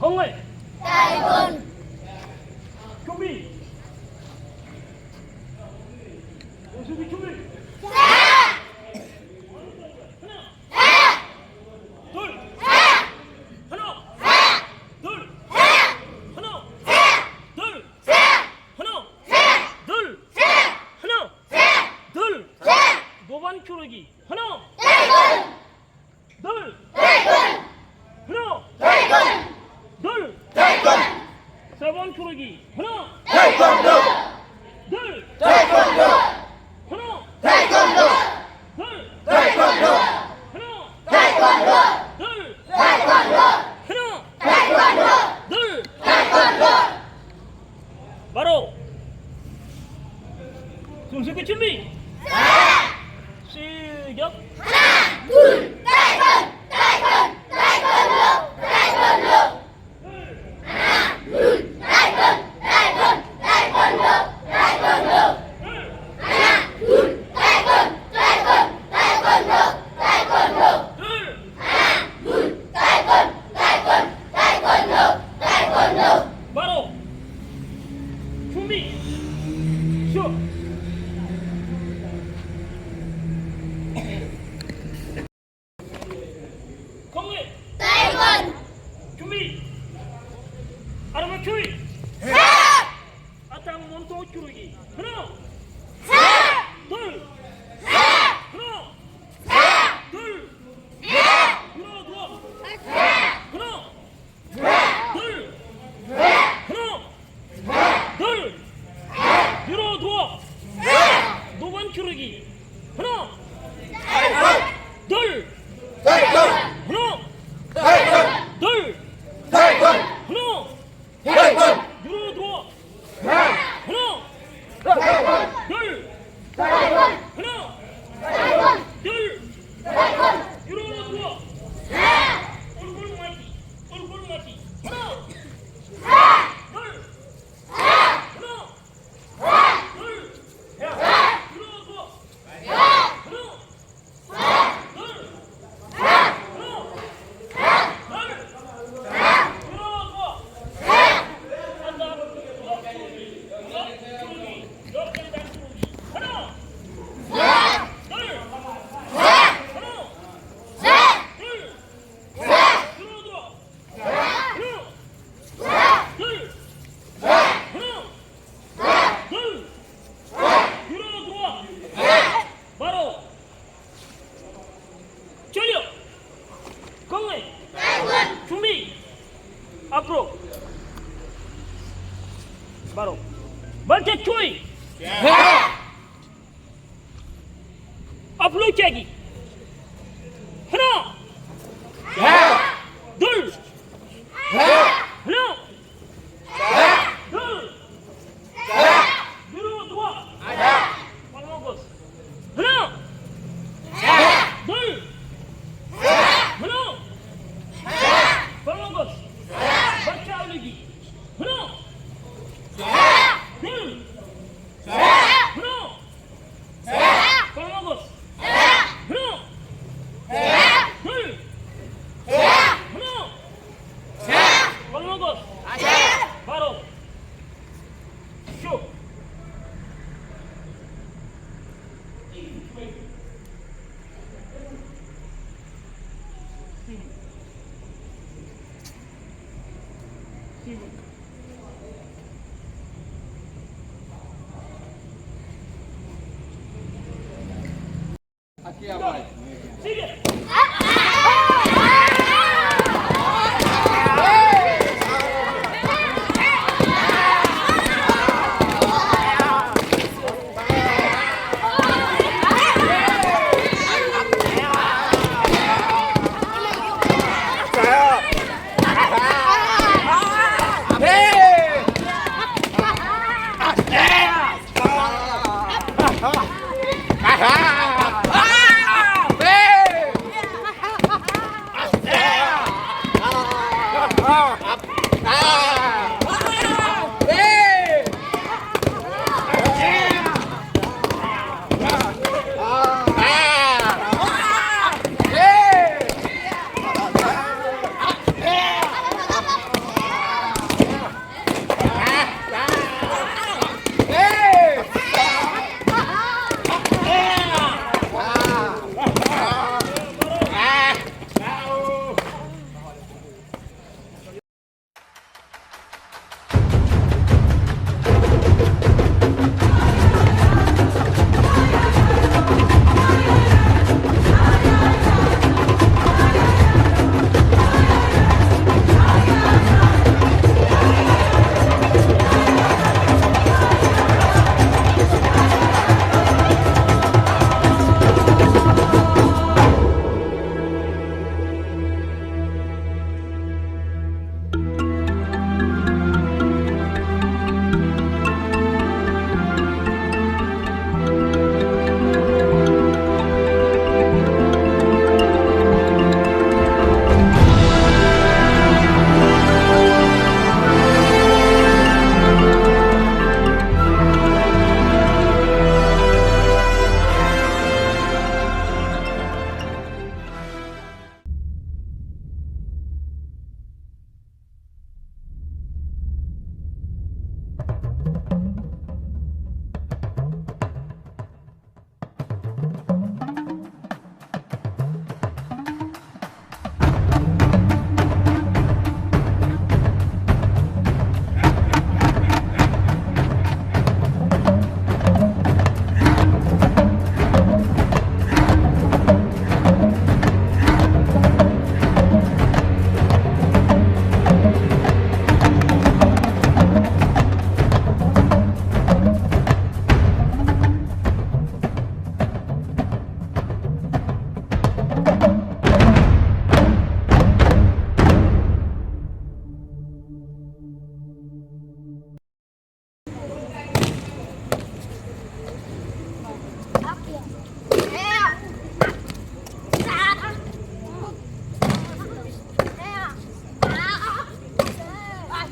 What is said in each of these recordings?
건강 딸군 준비 연습이 준비 노반 큐르기 하나 둘 하나 둘 세번 큐르기 하나 둘 하나 바로 숨쉬기 준비 시작 하나 둘 딸군 바로 준비 시작 건강 딸군 준비 아르마 추이 아땅 몸통 큐르기 하나 둘 하나 둘 하나 더 하나 둘 하나 둘 밀어두어 노반 큐르기 하나 둘 하나 둘 하나 밀어두어 하나 둘 하나 둘 밀어두어 얼굴 맞기 하나 둘 하나 둘 밀어두어 하나 둘 바로 전력 건강 준비 앞으로 바로 말대 초이 앞으로 짜기 하나 둘 하나 둘 밀어두어 빨아먹었어 하나 둘 하나 빨아먹었어 맞자 올리기 하나 둘 하나 빨아먹었어 하나 둘 하나 빨아먹었어 바로 쇼 Aqui é a mais. 시계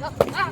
เ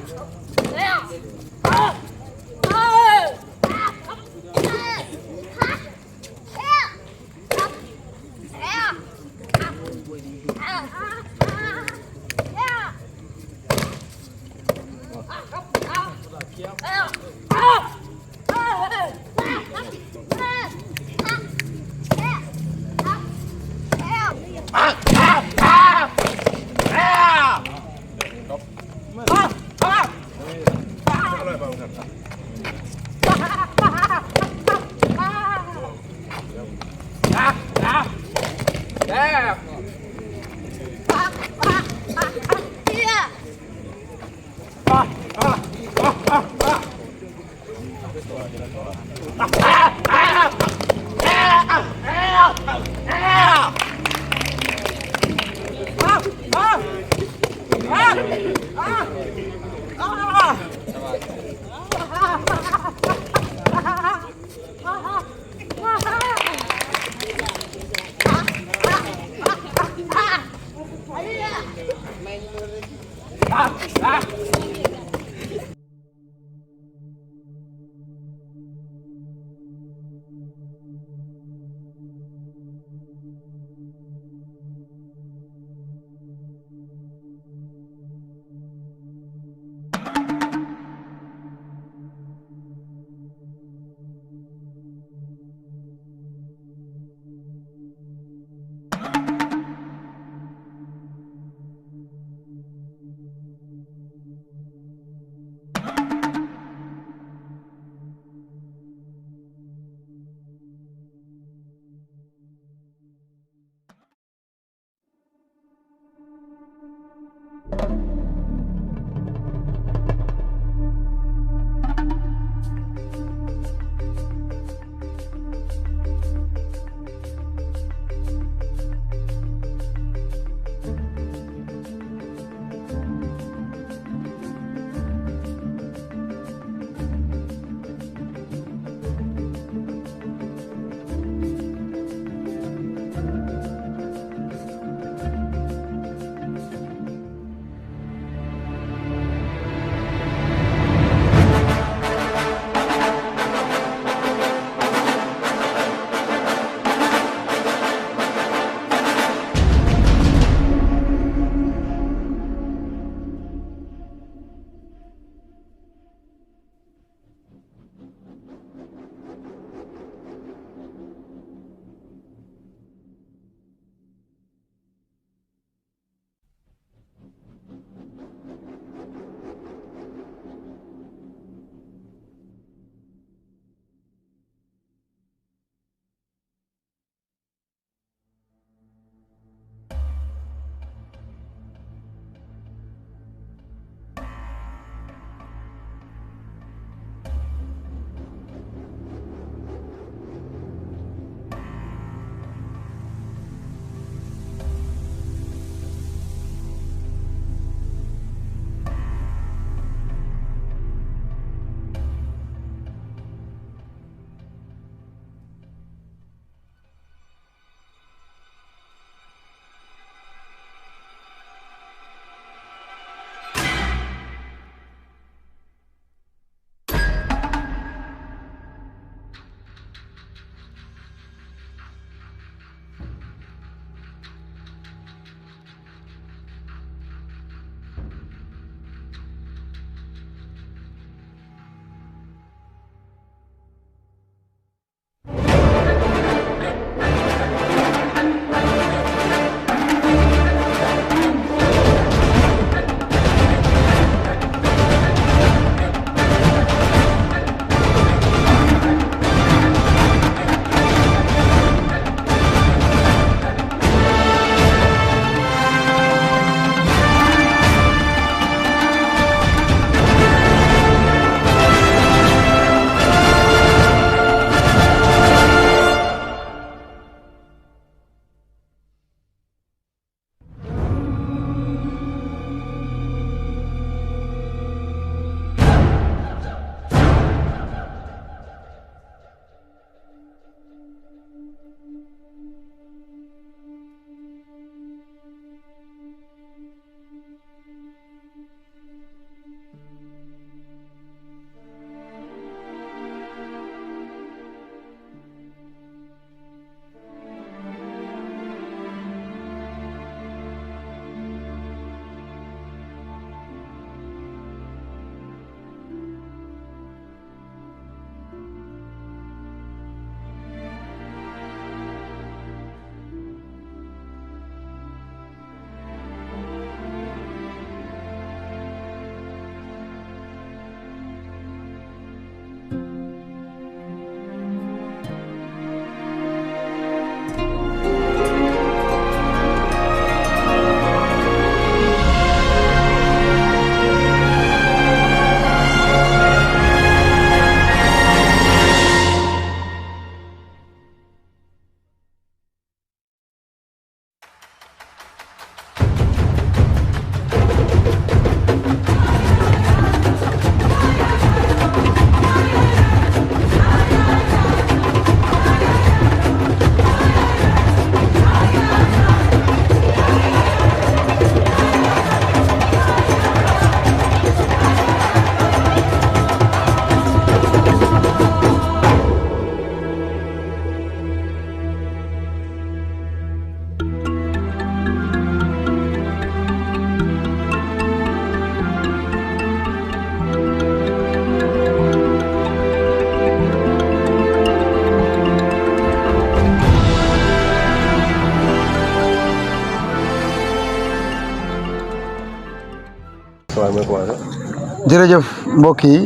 jërëjëf mbokk yi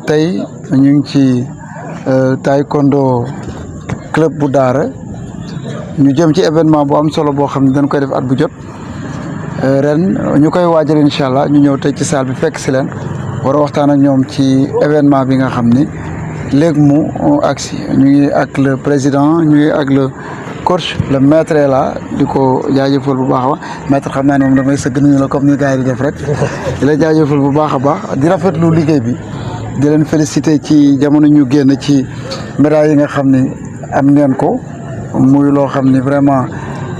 tey ñu ngi ci taekwondo club bu Daara ñu jëm ci événement bu am solo boo xam ne dañ koy def at bu jot ren ñu koy waajal incha allah ñu ñëw tey ci salle bi fekk si leen war a waxtaan ak ñoom ci événement bi nga xam ni léegi mu agsi ñu ngi ak le président ñu ngi ak le coach le maître est là di ko jaajëfal bu baax a baax maître xam naa ne moom damay sëgg nuyu la comme ni gars yi di def rek di la jaajëfal bu baax a baax di rafetlu liggéey bi di leen féliciter ci jamono ñu génn ci médailles yi nga xam ni am ngeen ko muy loo xam ni vraiment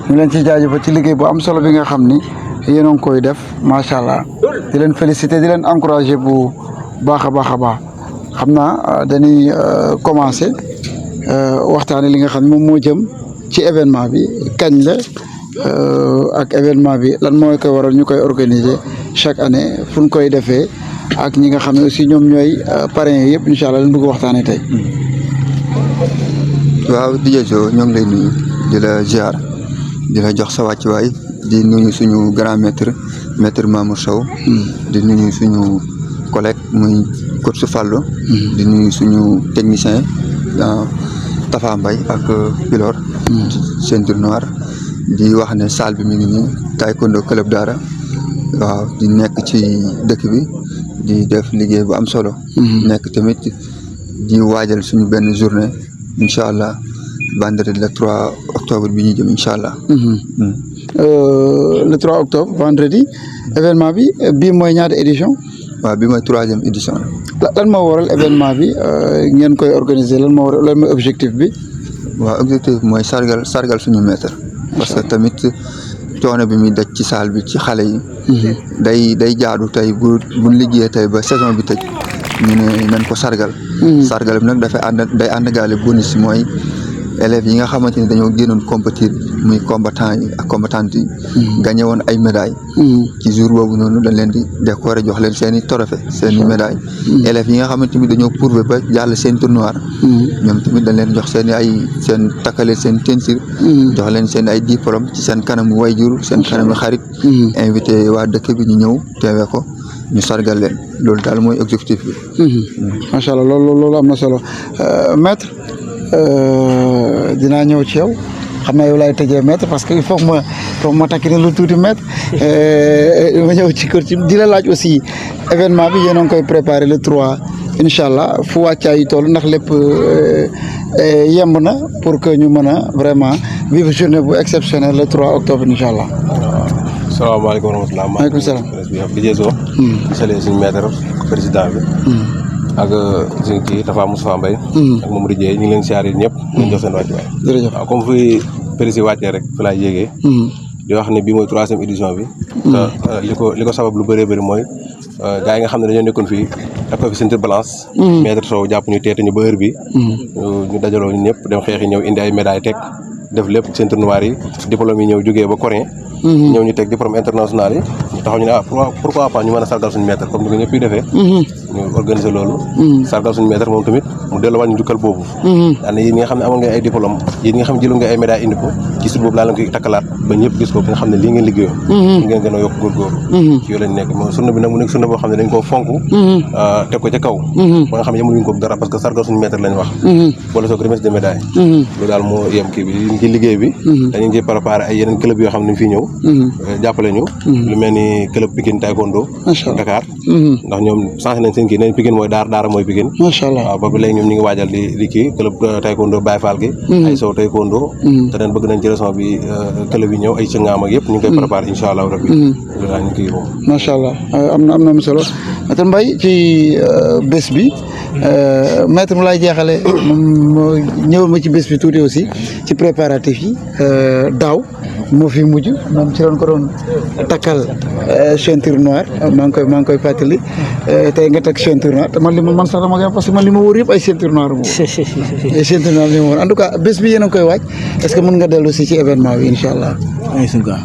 ñu leen ciy jaajëfal ci liggéey bu am solo bi nga xam ni yéen a ngi koy def macha allah di leen féliciter di leen encourager bu baax a baax a baax xam naa dañuy commencer waxtaanee li nga xam ne moom moo jëm ci événement bi kañ la ak événement bi lan mooy koy waral ñu koy organiser chaque année fu ñu koy defee ak ñi nga xam ne aussi ñoom ñooy parrains yëpp incha allah lañ bëgg waxtaanee tey. waaw DJ Jo ñoo ngi lay nuyu di la ziar di la jox sa wàccuwaay di nuyu suñu grand maître Mamour Sow. di nuyu suñu collègue muy coach Fallou. di nuyu suñu technicien Tafa Mbaye ak Pilor. ceinture noire di wax ne salle bi mi ngi nii taekwondo club Daara waaw di nekk ci dëkk bi di def liggéey bu am solo. nekk tamit di waajal suñu benn journée incha allah vendredi le 3 octobre bi ñu jëm incha allah. Le 3 octobre vendredi événement bi bii mooy ñaata édition. waaw bi mooy 3e édition la. lan moo waral événement bi ngeen koy organiser lan moo waral lan mooy objectif bi. waaw objectif bi mooy sargal suñu maître parce que tamit coono bi muy daj ci salle bi ci xale yi. day jaadu tey bu liggéeyee tey ba saison bi tëj ñu ne nañ ko sargal. sargal bi nag day ànd gaale bonus mooy élèves yi nga xamante ni dañoo génnoon compétir muy combattant yi ak combattantes yi. gagné woon ay médailles. ci jour boobu noonu dañ leen di décorer jox leen seen i trophée seen i médailles. élèves yi nga xamante ni dañoo prouvé ba jàll seen tournoi. ñoom tamit dañ leen jox seen seen takkale seen tensir. jox leen seen ay diplôme ci seen kanamu wayjur seen kanamu xarit. invité waa dëkk bi ñu ñëw teewee ko ñu sargal leen loolu daal mooy objectif bi. macha allah loolu am na solo maître dinaa ñëw ci yow. xam naa yow laay tëjee maître parce que il faut que ma takki ne lu tuuti maître ma ñëw ci kër ci di la laaj aussi événement bi yéen a ngi koy préparé le 3 incha allah fu wàccaay yi toll ndax lépp yemb na pour que ñu mën a vraiment vivre journée bu exceptionnelle le 3 octobre incha allah. salaamaaleykum wa rahmatulah. maaleykum salaam. di jeesoo. di salee suñu maître président bi. ak suñu kii Tafa Moussa Mbaye. ak Mamadou Dieye ñu ngi leen siyaare ñëpp. ñu leen jox seen wàccuwaay. jërëjëf waaw comme fi président wàccee rek fi laay yéegee. di wax ne bii mooy 3e édition bi. te li ko sabab lu bëree bëri mooy gars yi nga xam ne dañoo nekkoon fii def ko fi ceinture balance. maître Sow jàpp ñu teete ñu ba heure bi ñu dajaloo ñun ñëpp dem xeexi ñëw indi ay médailles teg def lépp ceinture noire yi diplôme yi ñëw jógee ba Corée. ñëw ñu teg diplôme international yi ñu taxaw ñu ne pourquoi pas ñu mën a sargal suñu maître comme ni ko ñëpp yi defee. ñu organiser loolu. sargal suñu maître moom tamit mu delluwaat ñu jukkal boobu. daanaka yéen ñi nga xam ne amoon nga ay diplôme yéen ñi nga xam ne jëlu nga ay médailles indi ko ci site boobu laa leen koy takkalaat ba ñëpp gis ko nga xam ne lii ngeen liggéeyoo. ngeen gën a yokk góorgóorlu. ci yooyu lañ nekk moom surne bi nag mu nekk surne boo xam ne dañ koo fonk. teg ko ca kaw. ba nga xam ne yemuñu ko dara parce que sargal suñu maître lañ wax. boole soog remise de médaille. loolu daal moo yem kii bi ci liggéey bi. dañu ngi préparé ay yeneen club yoo xam ne ñu fi ñëw jàppale ñu lu mel ni club Pikine taekwondo Dakar ndax ñoom changé nañ seen kii nañ Pikine mooy Daara mooy Pikine macha allah waaw boobu léegi ñoom ñu ngi waajal di kii club taekwondo Baye Fall gi ay sow taekwondo te ren bëgg nañ ci région bi club yi ñëw ay cëngaam ak yëpp ñu ngi koy préparé incha allah rabbi loolu daal ñu kii moom macha allah am na solo maître Mbaye ci bés bi maître mu lay jeexale ñëwal ma ci bés bi tuuti aussi ci préparatif yi daaw moo fi mujj moom ci doon ko doon takkal ceinture noire maa ngi koy fàttali tey nga takk ceinture noire te man sax dama koy parce que man li ma wóor yëpp ay ceinture noire moom ay ceinture noire li ma wóor en tout cas bés bi yéen a ngi koy waaj est-ce que mën nga dellu si ci événement bi incha allah. maa ngi suñu cas.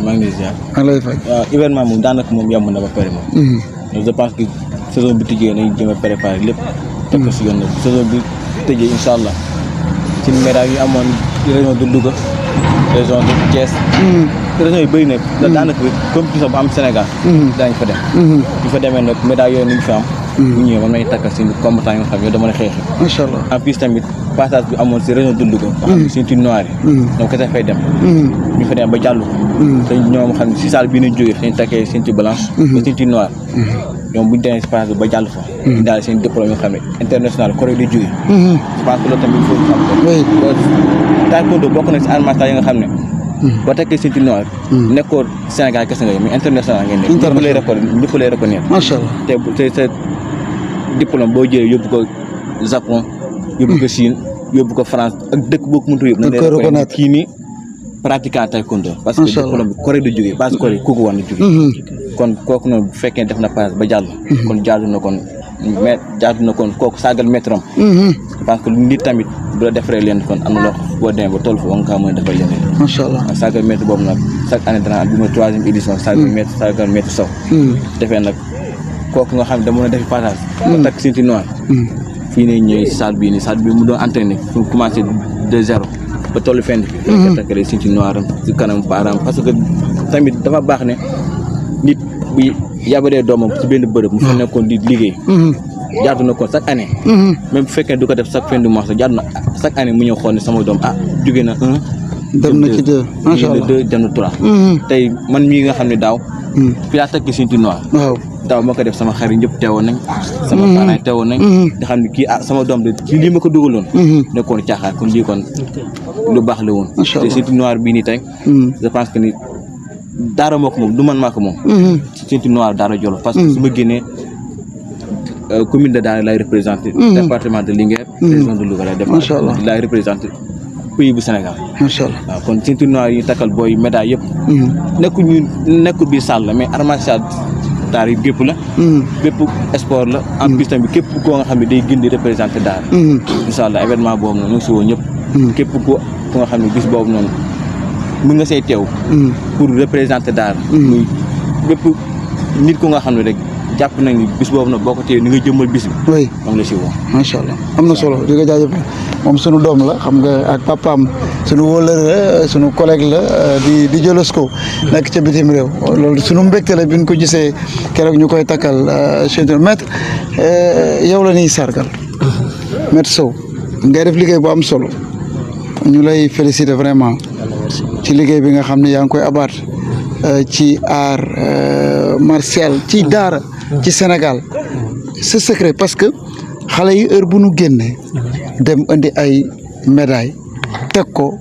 maa ngi lay ziar. maa ngi lay fay. waaw événement moom daanaka moom yomb na ba pare moom. je pense que saison bi tijjee nañu jëm a préparer lépp. teg ko si yoon saison bi tëjee incha allah ci médailles yi amoon région de Louga région de Thiès. régions yi bëri na daanaka compétition bu am Sénégal daañu fa dem ñu fa demee nag médaille yooyu ñu fi am bu ñëwee moom nañu takkal suñu combattant yi nga xam ne dama la xeexi macha allah en plus tamit passage bi amoon si région de Louga nga xam ne ceinture noire yi ñoom kese fay dem ñu fa dem ba jàll te ñoom xam ne si salle bii nañ jógee dañu takkee ceinture blanche ba ceinture noire ñoom bu ñu demee si passage bi ba jàll fa ñu daal seen diplôme yoo xam ne international Corée lay jógee je pense que loolu tamit il faut ñu xam ko taekwondo bokk na si arts martiaux yi nga xam ne boo takkee ceinture noire nekkoo Sénégal kese nga mais international ngeen nekk ñëpp lay reconnaître macha allah te sa diplôme boo jëlee yóbbu ko Japon yóbbu ko Chine yóbbu ko France ak dëkk boo ko mënta yóbbu na lay reconnaître kii nii pratiquant taekwondo parce que diplôme bi Corée du jógee base Corée kooku war na jógee kon kooku noonu bu fekkee def na passe ba jàll kon jaadu na kon kooku saagal maître am parce que nit tamit bu la defaree leen kon am na loo boo demee ba toll fa nga kaa mën a defal leneen macha allah saagal maître boobu nag chaque année dana am bi mooy 3e édition saagal maître Sow defee nag kooku nga xam ne dama mën a defi passage ba takk ceinture noire fii ne ñëwee si salle bii nii salle bi mu doon entraîné fu commencé de 0 ba tollu fenn fi nga takkale ceinture noire am si kanam param parce que tamit dafa baax ne nit bu yabalee doomam ci benn bërëb mu fa nekkoon di liggéey jaadu na kon chaque année même bu fekkee du ko def chaque fin du mois sax jaadu na chaque année mu ñëw xool ne sama doom jóge na 1 dem na ci 2 macha allah 2 dem na 3 tey man mii nga xam ne daaw fi laa takk ceinture noire waaw daaw ma ko def sama xarit ñëpp teewoon nañ sama parents teewoon nañ di xam ne kii sama doom de ci lii ma ko dugaloon nekkoon caaxaar kon lii kon lu baax la woon te ceinture noire bii nii tey je pense que ni daara moo ko moom du man maa ko moom ceinture noire daara Jolof parce que su ma génnee commune de Daara lay représenté département de Linguère région de Louga lay département lay représenté pays bu Sénégal macha allah waaw kon ceinture noire yi ñu takkal booy médaille yëpp nekkul biir salle la mais arts martiaux daara yi gépp la bépp sport la en plus tamit képp koo nga xam ne day gën di représenté daara incha allah événement boobu noonu ñu ngi si woo ñëpp képp ku nga xam ne bis boobu noonu mën nga say teew pour représenter daara muy bépp nit ku nga xam ne rek jàpp nañ ni bis boobu nag boo ko téye ni nga jëmmal bis bi oui moom la si woo macha allah am na solo di nga jaajëfal moom sunu doom la xam nga ak papaam sunu wóolër la sunu collègue la di Jolosko nekk ca bitim réew loolu sunu mbégte la bi ñu ko gisee keroog ñu koy takkal ceinture maître yow la ñuy sargal maître Sow ngay def liggéey bu am solo ñu lay féliciter vraiment ci liggéey bi nga xam ne yaa ngi koy abaat ci art martial ci daara ci Sénégal c'est secret parce que xale yi heure bu nu génnee dem indi ay médaille teg ko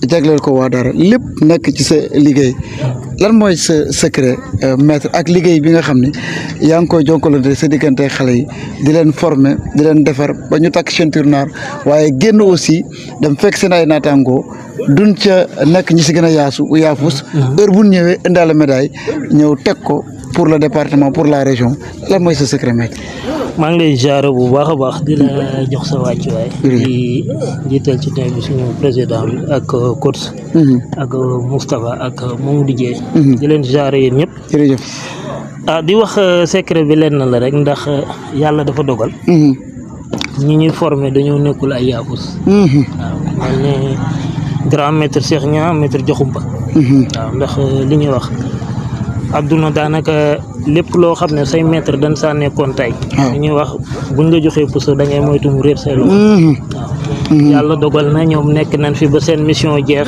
jagleel ko waa daara lépp nekk ci sa liggéey lan mooy sa secret maître ak liggéey bi nga xam ne yaa ngi koy jokkalante sa diggante xale yi di leen former di leen defar ba ñu takk ceinture noire waaye génn aussi dem fekk seen ay naataangoo duñ ca nekk ñi si gën a yaafus heure bu ñëwee indaale médaille ñëw teg ko pour le département pour la région lan mooy sa secret maître. maa ngi lay ziare bu baax a baax di la jox sa wàccuwaay. di jiital ci tey bi suñu président bi ak coach. ak Moustapha ak Mamadou Dieye. di leen ziare yéen ñëpp. jërëjëf. di wax secret bi lenn la rek ndax yàlla dafa dogal. ñi ñuy formé dañoo nekkul ay yaafus. waaw mel ne grand maître Cheikh Niang maître Diakhoumpa. waaw ndax li ñuy wax. adduna daanaka lépp loo xam ne say maître dañ saa nekkoon tey li ñuy wax buñ la joxee puso da ngay moytu mu réer say loxo waaw yàlla dogal na ñoom nekk nañ fi ba seen mission jeex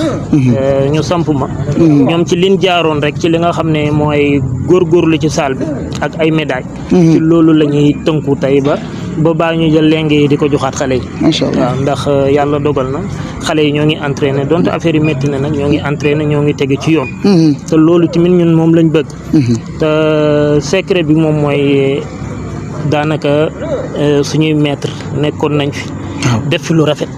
ñu samp ma ñoom ci liñ jaaroon rek ci li nga xam ne mooy góorgóorlu ci salle bi ak ay médaille ci loolu la ñuy tënku tey ba baa ñu jël lenge yi di ko joxaat xale yi waaw ndax yàlla dogal na xale yi ñoo ngi entraîné donte affaire yi métti na nag ñoo ngi entraîné ñoo ngi tege ci yoon te loolu tamit ñun moom lañ bëgg te secret bi moom mooy daanaka suñuy maître nekkoon nañ fi def fi lu rafet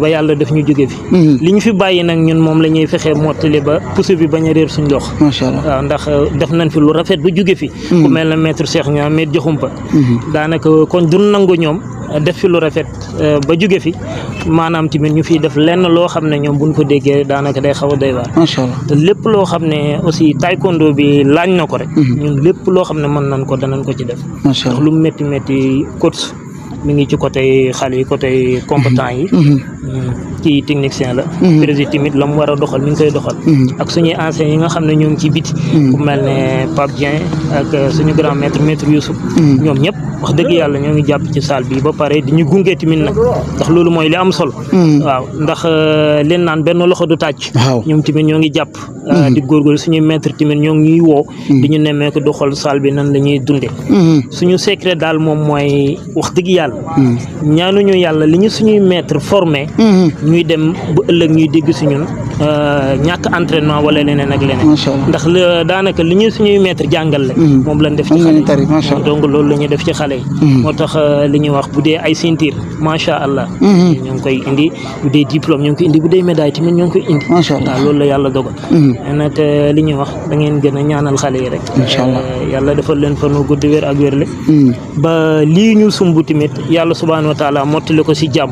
ba yàlla def ñu jóge fi li ñu fi bàyyi nag ñun moom la ñuy fexee mottali ba pousse bi bañ a réer suñ lox macha allah waaw ndax def nañ fi lu rafet ba jóge fi ku mel na maître Cheikh Niang maître Diakhoumpa daanaka kon du nangu ñoom def fi lu rafet ba jóge fi maanaam tamit ñu fiy def lenn loo xam ne ñoom buñ ko déggee daanaka day xaw a doy waar macha allah te lépp loo xam ne aussi taekwondo bi laaj na ko rek ñun lépp loo xam ne mën nañ ko danañ ko ci def macha allah ndax lu mu métti métti coach mi ngi ci côté xale yi côté combattant yi kii technicien la président tamit la mu war a doxal mi ngi koy doxal ak suñuy anciens yi nga xam ne ñoo ngi ci biti ku mel ne Pape Dieng ak suñu grand maître Youssouf ñoom ñëpp wax dëgg yàlla ñoo ngi jàpp ci salle bi ba pare di ñu gunge tamit nag ndax loolu mooy li am solo waaw ndax leen naan benn loxo du tàcc ñoom tamit ñoo ngi jàpp di góorgóorlu suñuy maître tamit ñoo ngi ñuy woo di ñu nemmee ko doxal salle bi nan la ñuy dunde suñu secret daal moom mooy wax dëgg yàlla ñaanuñu yàlla li ñu suñuy maître formé ñuy dem bu ëllëg ñuy dégg si ñun ñàkk entraînement wala leneen ak leneen ndax daanaka li ñu suñuy maître jàngal la moom lañ def ci xale yi donc loolu la ñuy def ci xale yi moo tax li ñuy wax bu dee ay ceinture macha allah ñu ngi koy indi bu dee diplôme ñu ngi koy indi bu dee médaille tamit ñu ngi koy indi waaw loolu la yàlla dogal nag li ñuy wax da ngeen gën a ñaanal xale yi rek yàlla defal leen fanu gudd wér ak wérle ba lii ñu sumb tamit yàlla subhanahu wa taala mottali ko si jàmm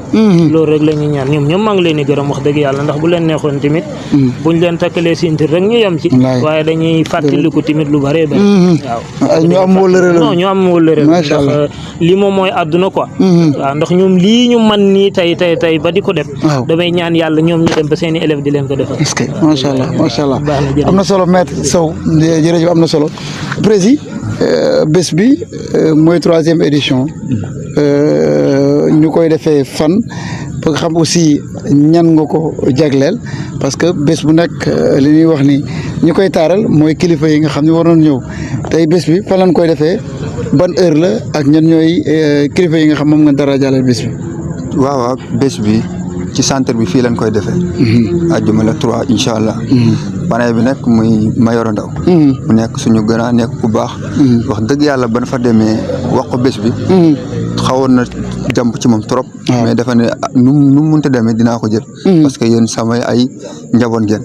loolu rek la ñuy ñaan ñoom maa ngi leen di gërëm wax dëgg yàlla ndax bu leen neexoon tamit buñ leen takkalee ceinture rek ñu yem ci waaye dañuy fàttaliku tamit lu bëree bëri waaw ñu am wóllëre la non ñu am wóllëre la ndax lii moom mooy àdduna quoi waaw ndax ñoom lii ñu man nii tey ba di ko def damay ñaan yàlla ñoom ñu dem ba seeni élèves di leen ko defal est-ce que macha allah am na solo maître Sow jërëjëf am na solo président bés bi mooy 3e édition ñu koy defee fan ba nga xam aussi ñan nga ko jagleel parce que bés bu nekk li ñuy wax ni ñi koy taaral mooy kilifa yi nga xam ne waroon ñëw tey bés bi fan lañ koy defee ban heure la ak ñan ñooy kilifa yi nga xam moom nga dara jàllale bés bi. waaw bés bi ci centre bi fii lañ koy defee. àjjuma la 3 incha allah. parrain bi nag muy Mayoro Ndaw mu nekk suñu grand nekk ku baax. wax dëgg yàlla ban fa demee wax ko bés bi. xawoon na jàmp ci moom trop. mais dafa ne nu mu mënta demee dinaa ko jël. parce que yéen samay ay njaboot ngeen.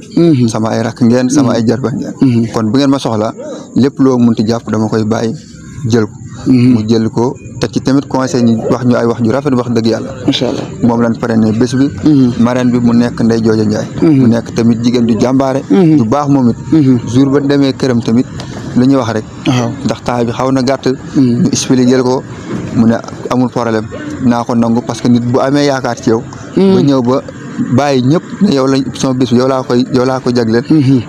sama ay rakk ngeen sama ay jarba ngeen. kon bu ngeen ma soxla lépp loo mënti jàpp dama koy bàyyi jël ko. mu jël ko te ci tamit conseil ñi wax ñu ay wax ju rafet wax dëgg yàlla. incha allah moom lañ parrainé bés bi. marraine bi mu nekk Ndeye Jooja Ndiaye. mu nekk tamit jigéen ju jàmbaare. ju baax moom it. jour ba demee këram tamit lu ñuy wax rek. ndax temps bi xaw na gàtt. ñu expliqué ko mu ne amul problème naa ko nangu parce que nit bu amee yaakaar ci yow. ba ñëw ba bàyyi ñëpp ne yow lañ sama bés bi yow laa ko jagleel.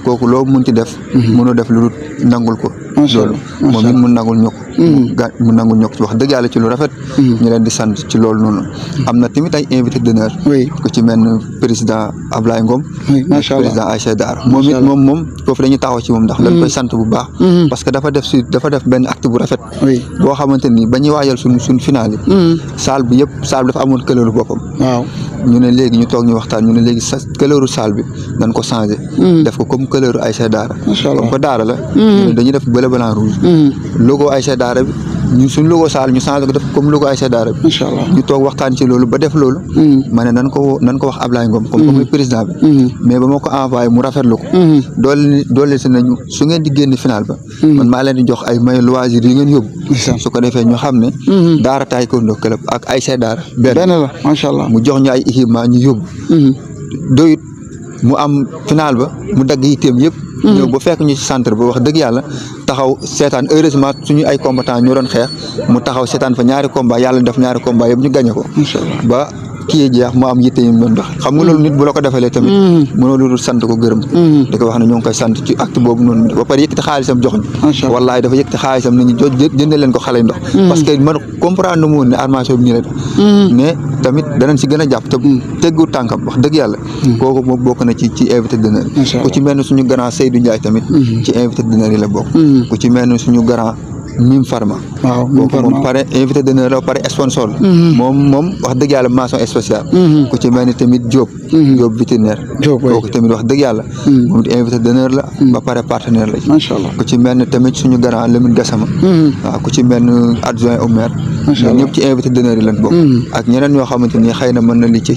kooku loo mun ci def. mënoo def lu nangul ko. loolu moom it mu nangul ñu ko. mu nangul ñu ko wax dëgg yàlla ci lu rafet. ñu leen di sant ci loolu noonu. am na tamit ay invité d'honneur. ku ci mel ne président Ablaye Ngom. macha allah président Aïcha Dar moom it moom foofu dañuy taxaw ci moom ndax dañ koy sant bu baax. parce que dafa def benn acte bu rafet. boo xamante ni ba ñuy waajal suñ final yi. salle bi dafa amoon couleur boppam. waaw ñu ne léegi ñu toog ñu waxtaan ñu ne léegi sa couleur salle bi dañ ko changé. def ko comme couleur Aïcha Daara. comme ko Daara la. dañuy def bleu blanc rouge. logo Aïcha Daara bi ñun suñ logo salle ñu changé ko def comme logo Aïcha Daara bi. incha allah ñu toog waxtaan ci loolu ba def loolu. ma ne nan ko wax Ablaye Ngom comme président bi. mais ba ma ko envoyé mu rafetlu ko. doole si nañu su ngeen di génn final ba. man maa leen di jox ay may loisir yi ngeen yóbbu. su ko defee ñu xam ne. Daara Taekwondo club ak Aïcha Daara benn la macha allah mu jox ñu ay équipement ñu yóbbu. doyut mu am final ba mu dagg yitteem yëpp. ñëw ba fekk ñu ci centre ba wax dëgg yàlla taxaw seetaan heureusement suñu ay combattant ñoo doon xeex mu taxaw seetaan fa ñaari combat yàlla def ñaari combat yëpp ñu gagné ko. ba kii jeex mu am yitte yi mu doon dox xam nga loolu nit bu la ko defalee tamit. mënoo lu dul sant ko gërëm ko. da ko wax ne ñoo ngi koy sant ci acte boobu noonu ba pare yëkkati xaalisam jox ñu. wallaay dafa yëkkati xaalisam nit ñi jëndee leen ko xale ndox. parce que man comprendre nu mu woon ne armation bi nii la def. mais tamit danañ si gën a jàpp te teggu tànkam wax dëgg yàlla. kooku moom bokk na ci invité d'honneur. ku ci mel ne suñu grand Seydou Ndiaye tamit. ci invité d'honneur yi la bokk. ku ci mel ne suñu grand Mime Farma. waaw Mime Farma moom pare invité d'honneur la pare sponsor la. moom wax dëgg yàlla mention spéciale. ku ci mel ni tamit Diop. Diop vétérinaire. kooku tamit wax dëgg yàlla. moom it invité d'honneur la. ba pare partenaire la. macha allah ku ci mel ni tamit suñu grand Lamine Gassama. waaw ku ci mel ni adjoint au maire. macha allah ñëpp ci invité d'honneur yi lañ bokk. ak ñeneen ñoo xamante ni xëy na mën na li ci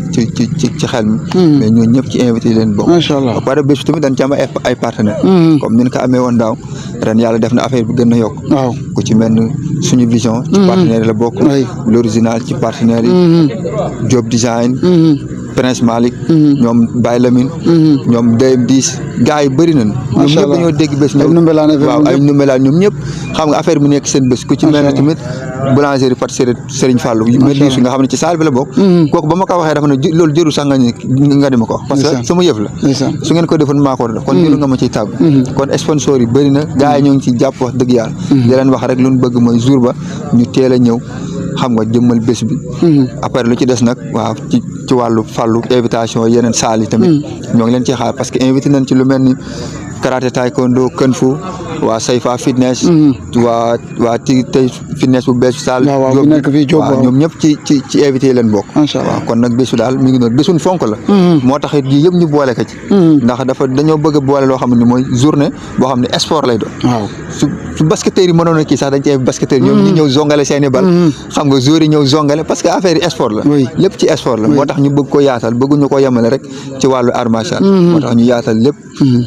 xel mi. mais ñooñu ñëpp ci invité yi leen bokk. macha allah ba pare bés tamit dañ ci am ay partenaires. comme ni ñu ko amee woon daaw ren yàlla def na affaire bi gën a yokk. waaw ku ci mel ni suñu vision. ci partenaire yi la bokk. l'original ci partenaire yi. Job design. Prince Malick ñoom Baye Lamine ñoom DM10 gars yi bëri nañ ñoom ñëpp dañoo dégg bés waaw ay numbelaan ñoom ñëpp xam nga affaire bi nekk seen bés ku ci mel ne tamit boulangerie pâtisserie Serigne Fallou mel diisu nga xam ne ci salle bi la bokk kooku ba ma ko waxee dafa ne loolu jëru sax nga di ma ko wax parce que sama yëf la su ngeen ko defoon maa ko def kon jëru nga ma ciy tàggu kon sponsor yi bëri na gars yi ñoo ngi ci jàpp wax dëgg yàlla di leen wax rek lu ñu bëgg mooy jour ba ñu teel a ñëw xam nga jëmmal bés bi après lu ci des nag waaw ci wàllu fàllu invitation yeneen saal yi tamit ñoo ngi leen ci xaar parce que invité nañ ci lu mel ni karaté taekwondo kung fu waa Saifa fitness waa ti tey fitness bu bees saal waaw ñoom ñëpp ci invité yi leen bokk waaw kon nag bésu daal mi ngi noonu bésuñ fonk la moo tax it yi yëpp ñu boole ko ci ndax dañoo bëgg a boole loo xam ne mooy journée boo xam ne sport lay doon waaw su basketteurs yi mënoon a kii sax dañ ci basketteurs ñoom ñu ñëw zongale seeni bal xam nga joueurs yi ñëw zongale parce que affaire yi sport la lépp ci sport la moo tax ñu bëgg ko yaatal bëgguñu ko yemale rek ci wàllu art martial moo tax ñu yaatal lépp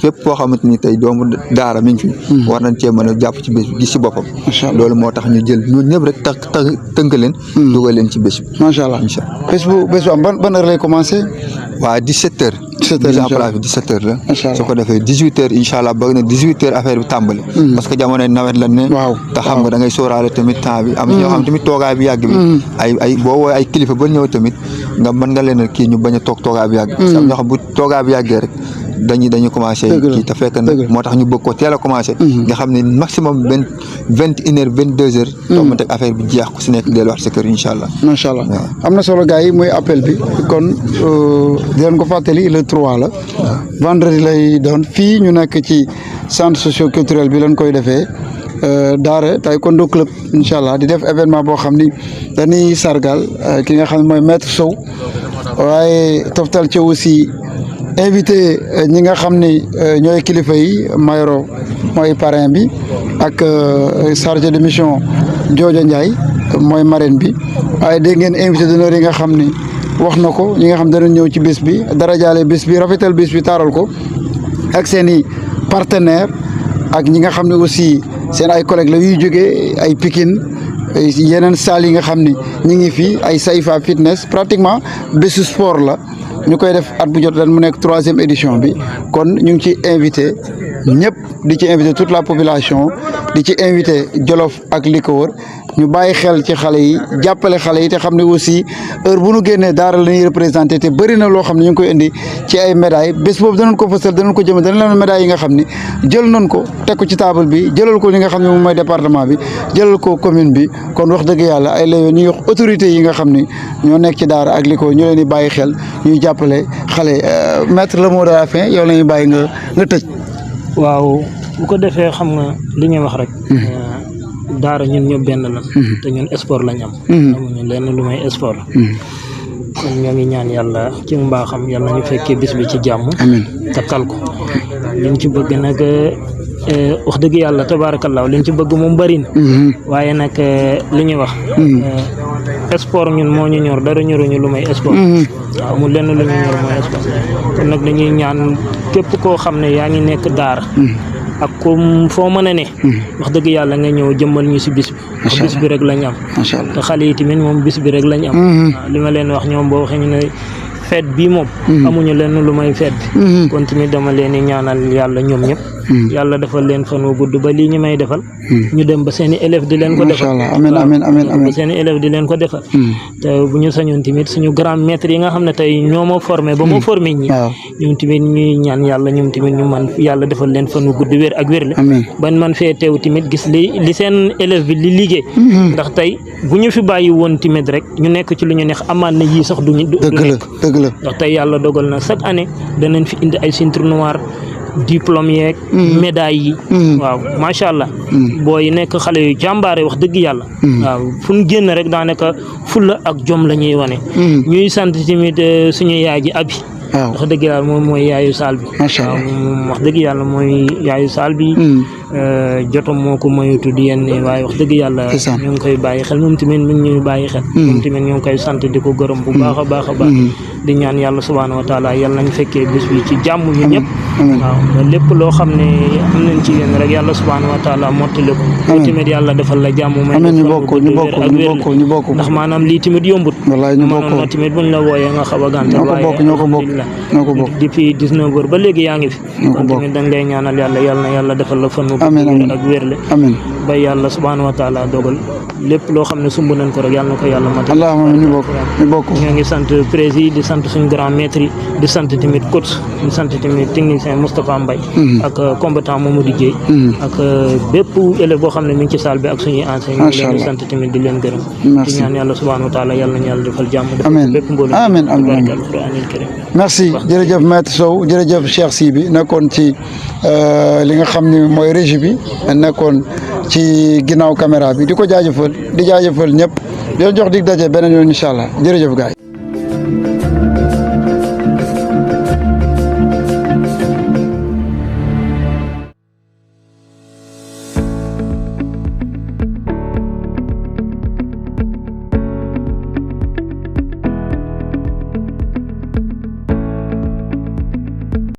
fépp foo xamante ni tey doomu daara mi ngi fi war nañ cee mën a jàpp ci bés bi gis ci boppam loolu moo tax ñu jël ñun ñëpp rek tënk leen dugal leen ci bés bi macha allah bés bu am ban heure lay commencé waa 17 heures 17 heures la su ko defee 18 heures incha allah bëgg na 18 heures affaire bi tàmbali parce que jamonoy nawet lan ne te xam nga da ngay sóoraale tamit temps bi am ñoo xam tamit toogaay bi yàgg bi ay boo wooy ay kilifa ba ñëw tamit nga mën nga leen kii ñu bañ a toog toogaay bi yàgg am ñoo xam bu toogaay bi yàggee rek dañuy commencé kii te fekk na moo tax ñu bëgg ko teel a commencé nga xam ne maximum 21 heures 22 heures toog ma teg affaire bi jeex ku si nekk delluwaat sa kër incha allah macha allah am na solo gars yi muy appel bi kon di leen ko fàttali le 3 la vendredi lay doon fii ñu nekk ci centre socio culturel bi lañ koy defee Daara Taekwondo club incha allah di def événement boo xam ni dañuy sargal ki nga xam ne mooy maître Sow waaye toftal ci aussi invité ñi nga xam ni ñooy kilifa yi Mayoro mooy parrain bi ak chargé de mission Jooja Ndiaye mooy marraine bi waaye dégg ngeen invité d'honneur yi nga xam ni wax na ko ñi nga xam dana ñëw ci bés bi dara jaale bés bi rafetal bés bi taaral ko ak seen i partenaire ak ñi nga xam ne aussi seen ay collègues la yuy jógee ay Pikine yeneen salle yi nga xam ni ñi ngi fi ay Saifa fitness pratiquement bésu sport la ñu koy def at bu jot ren mu nekk 3e édition bi kon ñu ngi ci invité ñëpp di ci invité toute la population di ci invité Jolof ak li ko wër ñu bàyyi xel ci xale yi jàppale xale yi te xam ne aussi heure bu nu génnee daara la ñuy représenté te bëri na loo xam ne ñu ngi koy indi ci ay médailles bés boobu danañ ko fësal danañ ko jëme danañ leen médailles yi nga xam ne jël nañ ko teg ko ci table bi jëlal ko li nga xam ne moom mooy département bi jëlal ko commune bi kon wax dëgg yàlla ay léegi ñuy wax autorités yi nga xam ne ñoo nekk ci daara ak li ko ñu leen di bàyyi xel ñuy jàppale xale maître le mot de la fin yow la ñuy bàyyi nga tëj. waaw bu ko defee xam nga li ñuy wax rek. daara ñun ñëpp benn la te ñun sport lañ am amuñu lenn lu may sport kon ñoo ngi ñaan yàlla ci mbaaxam yàlla ñu fekkee bis bi ci jàmm te tal ko liñ ci bëgg nag wax dëgg yàlla tabaarakallaa liñ ci bëgg moom bëri na waaye nag li ñuy wax sport ñun moo ñu ñor dara ñoruñu lu may sport waaw amul lenn lu ñu ñor mooy sport kon nag dañuy ñaan képp koo xam ne yaa ngi nekk daara ak comme foo mën a ne wax dëgg yàlla nga ñëw jëmmal ñu si bis bi bis bi rek lañ am te xale yi tamit moom bis bi rek lañ am li ma leen wax ñoom boo waxee ñu ne feet bii moom amuñu lenn lu may feet bi kon tamit dama leen di ñaanal yàlla ñoom ñëpp yàlla defal leen fan wu gudd ba lii ñu may defal ñu dem ba seen i élèves di leen ko defal amiin amiin amiin ba seen i élèves di leen ko defal te bu ñu sañoon tamit suñu grand maître yi nga xam ne tey ñoo ma formé ba ma formé ñi ñoom tamit ñuy ñaan yàlla ñoom tamit ñu man yàlla defal leen fan wu gudd wér ak wér la ban man fee teew tamit gis li seen élève bi li liggéey ndax tey bu ñu fi bàyyi woon tamit rek ñu nekk ci lu ñu neex amaan na yii sax du nekk ndax tey yàlla dogal na chaque année danañ fi indi ay cintre noir diplôme yeeg médailles yi waaw macha allah booy nekk xale yu jàmbaare wax dëgg yàlla waaw fu ñu génn rek daanaka fulla ak jom la ñuy wane ñuy sant tamit suñu yaay ji abi wax dëgg yàlla moom mooy yaayu saal bi waaw moom wax dëgg yàlla mooy yaayu saal bi jotom moo ko mayutu di yenn waaye wax dëgg yàlla ndeysaan. ñu ngi koy bàyyi xel moom tamit mi ngi ñuy bàyyi xel moom tamit ñu ngi koy sant di ko gërëm bu baax a baax a baax di ñaan yàlla subhaanahu wa taala yàlla nañ fekkee bés bi ci jàmm ñu ñëpp waaw ba lépp loo xam ne am nañ ci yéen rek yàlla subhaanahu wa taala mottali ko yow tamit yàlla defal la jàmm may amiin ñu bokk ndax maanaam lii tamit yombut wallaay ñu bokk mënoon na tamit buñ la wooyee nga xaw a gàntal waaye ñoo ko bokk depuis 19 heures ba léegi yaa ngi fi kon tamit dañ lay ñaanal yàlla na yàlla defal la fan amiin ak wérle amiin ba yàlla subhaanahu wa taala dogal lépp loo xam ne sumb nañ ko rek yàlla na ko yàlla matal allahumma ñu bokk ñoo ngi sant président di sant suñu grand maître yi di sant tamit coach di sant tamit technicien Moustapha Mbaye ak combattant Mamadou Dieye ak bépp élève boo xam ne mi ngi ci salle bi ak suñuy enseignants ñu leen di sant tamit di leen gërëm di ñaan yàlla subhaanahu wa taala yàlla nañu yàlla defal jàmm defal bépp mbooloo amiin barke alquranil karim merci jërëjëf maître Sow jërëjëf Cheikh Sy bi nekkoon ci li nga xam ne mooy régie bi nekkoon ci ginnaaw caméra bi di ko jaajëfal di jaajëfal ñëpp di jox dig daje beneen yoon incha allah jërëjëf gaay